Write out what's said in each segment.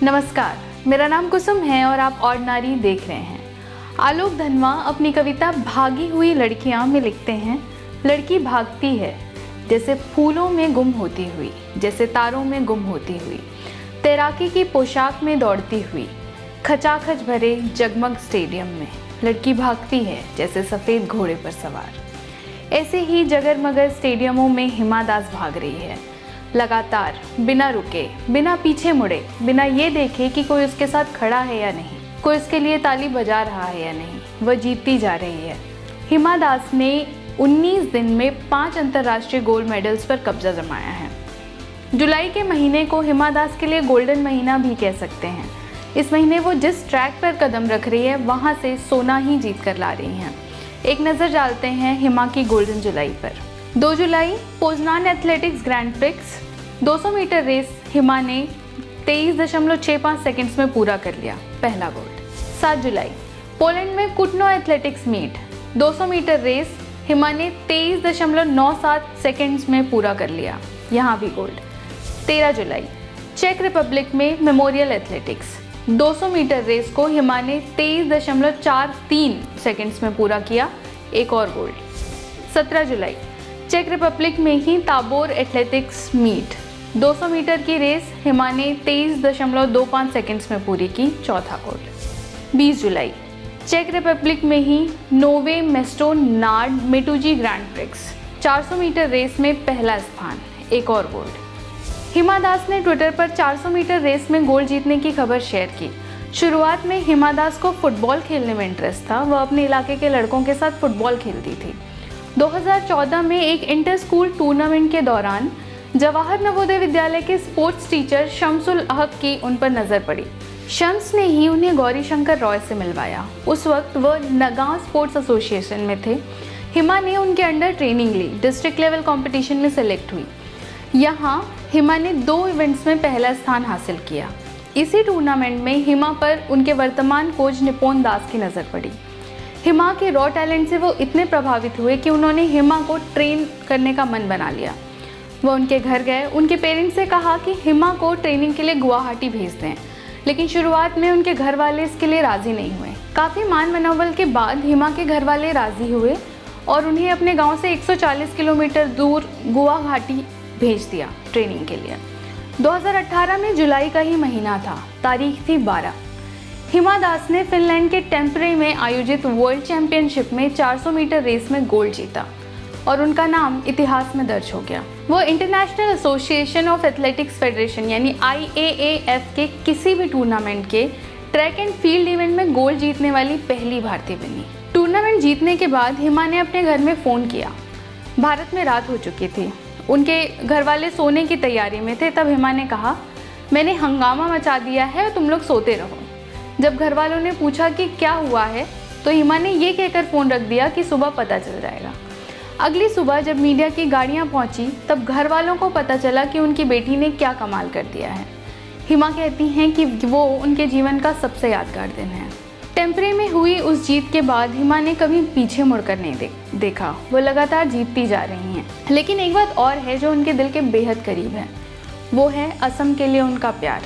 नमस्कार, मेरा नाम कुसुम है और आप ऑर्डिनरी देख रहे हैं। आलोक धनवा अपनी कविता भागी हुई लड़कियां में लिखते हैं, लड़की भागती है जैसे फूलों में गुम होती हुई, जैसे तारों में गुम होती हुई, तैराकी की पोशाक में दौड़ती हुई, खचाखच भरे जगमग स्टेडियम में लड़की भागती है जैसे सफ़ेद घोड़े पर सवार। ऐसे ही जगरमगर स्टेडियमों में हिमा दास भाग रही है, लगातार, बिना रुके, बिना पीछे मुड़े, बिना ये देखे कि कोई उसके साथ खड़ा है या नहीं, कोई उसके लिए ताली बजा रहा है या नहीं, वह जीतती जा रही है। हिमा दास ने 19 दिन में 5 अंतर्राष्ट्रीय गोल्ड मेडल्स पर कब्जा जमाया है। जुलाई के महीने को हिमा दास के लिए गोल्डन महीना भी कह सकते हैं। इस महीने वो जिस ट्रैक पर कदम रख रही है वहाँ से सोना ही जीत कर ला रही हैं। एक नज़र डालते हैं हिमा की गोल्डन जुलाई पर। 2 जुलाई Poznan athletics grand prix 200 metre race Hima ने 23.65 सेकंड्स में पूरा कर लिया, पहला गोल्ड। 7 जुलाई पोलैंड में कुटनो athletics meet 200 metre race Hima ने 23.97 सेकंड्स में पूरा कर लिया, यहाँ भी गोल्ड। 13 जुलाई चेक रिपब्लिक में मेमोरियल एथलेटिक्स 200 मीटर रेस को हिमा ने 23.43 सेकंड्स में पूरा किया, एक और गोल्ड। 17 जुलाई चेक रिपब्लिक में ही ताबोर एथलेटिक्स मीट 200 मीटर की रेस हिमा ने 23.25 सेकंड्स में पूरी की, चौथा गोल्ड। 20 जुलाई चेक रिपब्लिक में ही Nove Mesto nad Metuji grand prix 400 metre race में पहला स्थान, एक और गोल्ड। हिमा दास ने ट्विटर पर 400 मीटर रेस में गोल्ड जीतने की खबर शेयर की। शुरुआत में हिमा दास को फुटबॉल खेलने में इंटरेस्ट था, वह अपने इलाके के लड़कों के साथ फुटबॉल खेलती थी। 2014 में एक इंटर स्कूल टूर्नामेंट के दौरान जवाहर नवोदय विद्यालय के स्पोर्ट्स टीचर शम्सुल हक की उन पर नज़र पड़ी। शम्स ने ही उन्हें गौरी शंकर रॉय से मिलवाया। उस वक्त वह नगांव स्पोर्ट्स एसोसिएशन में थे। हिमा ने उनके अंडर ट्रेनिंग ली, डिस्ट्रिक्ट लेवल कंपटीशन में सेलेक्ट हुई। यहाँ हिमा ने 2 इवेंट्स में पहला स्थान हासिल किया। इसी टूर्नामेंट में हिमा पर उनके वर्तमान कोच निपोन दास की नज़र पड़ी। हिमा के रॉ टैलेंट से वो इतने प्रभावित हुए कि उन्होंने हिमा को ट्रेन करने का मन बना लिया। वो उनके घर गए, उनके पेरेंट्स से कहा कि हिमा को ट्रेनिंग के लिए गुवाहाटी भेज दें, लेकिन शुरुआत में उनके घर वाले इसके लिए राज़ी नहीं हुए। काफ़ी मान मनौवल के बाद हिमा के घर वाले राज़ी हुए और उन्हें अपने गांव से 140 किलोमीटर दूर गुवाहाटी भेज दिया ट्रेनिंग के लिए। 2018 में जुलाई का ही महीना था, तारीख थी 12। हिमा दास ने फिनलैंड के टेम्परे में आयोजित वर्ल्ड चैंपियनशिप में 400 मीटर रेस में गोल्ड जीता और उनका नाम इतिहास में दर्ज हो गया। वो international association of athletics federation यानी IAAF के किसी भी टूर्नामेंट के ट्रैक एंड फील्ड इवेंट में गोल्ड जीतने वाली पहली भारतीय बनी। टूर्नामेंट जीतने के बाद हिमा ने अपने घर में फ़ोन किया। भारत में रात हो चुकी थी, उनके घर वाले सोने की तैयारी में थे। तब हिमा ने कहा, मैंने हंगामा मचा दिया है और तुम लोग सोते रहो। जब घर वालों ने पूछा कि क्या हुआ है तो हिमा ने ये कहकर फ़ोन रख दिया कि सुबह पता चल जाएगा। अगली सुबह जब मीडिया की गाड़ियां पहुंची तब घर वालों को पता चला कि उनकी बेटी ने क्या कमाल कर दिया है। हिमा कहती हैं कि वो उनके जीवन का सबसे यादगार दिन है। टेम्परे में हुई उस जीत के बाद हिमा ने कभी पीछे मुड़कर नहीं देखा। वो लगातार जीतती जा रही हैं। लेकिन एक बात और है जो उनके दिल के बेहद करीब है, वो है असम के लिए उनका प्यार।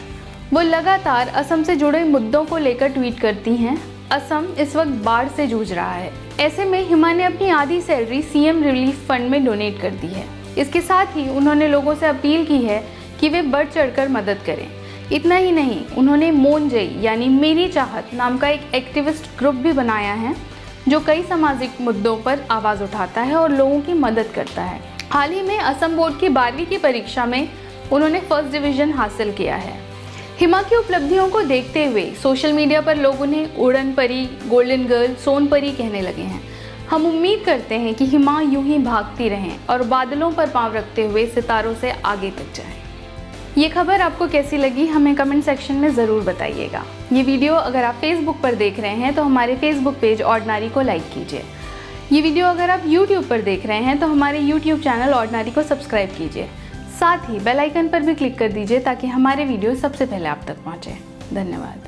वो लगातार असम से जुड़े मुद्दों को लेकर ट्वीट करती हैं। असम इस वक्त बाढ़ से जूझ रहा है। ऐसे में हिमा ने अपनी आधी सैलरी CM रिलीफ फंड में डोनेट कर दी है। इसके साथ ही उन्होंने लोगों से अपील की है कि वे बढ़ चढ़कर मदद करें। इतना ही नहीं, उन्होंने मोनजई यानी मेरी चाहत नाम का एक एक्टिविस्ट ग्रुप भी बनाया है जो कई सामाजिक मुद्दों पर आवाज़ उठाता है और लोगों की मदद करता है। हाल ही में असम बोर्ड की 12वीं की परीक्षा में उन्होंने फर्स्ट डिवीज़न हासिल किया है। हिमा की उपलब्धियों को देखते हुए सोशल मीडिया पर लोग उन्हें उड़न परी, गोल्डन गर्ल, सोन परी कहने लगे हैं। हम उम्मीद करते हैं कि हिमा यूं ही भागती रहें और बादलों पर पांव रखते हुए सितारों से आगे तक जाएं। ये खबर आपको कैसी लगी हमें कमेंट सेक्शन में ज़रूर बताइएगा। ये वीडियो अगर आप फेसबुक पर देख रहे हैं तो हमारे फेसबुक पेज ऑर्डिनरी को लाइक कीजिए। ये वीडियो अगर आप यूट्यूब पर देख रहे हैं तो हमारे यूट्यूब चैनल ऑर्डिनरी को सब्सक्राइब कीजिए। साथ ही बेल आइकन पर भी क्लिक कर दीजिए ताकि हमारे वीडियो सबसे पहले आप तक पहुंचे। धन्यवाद।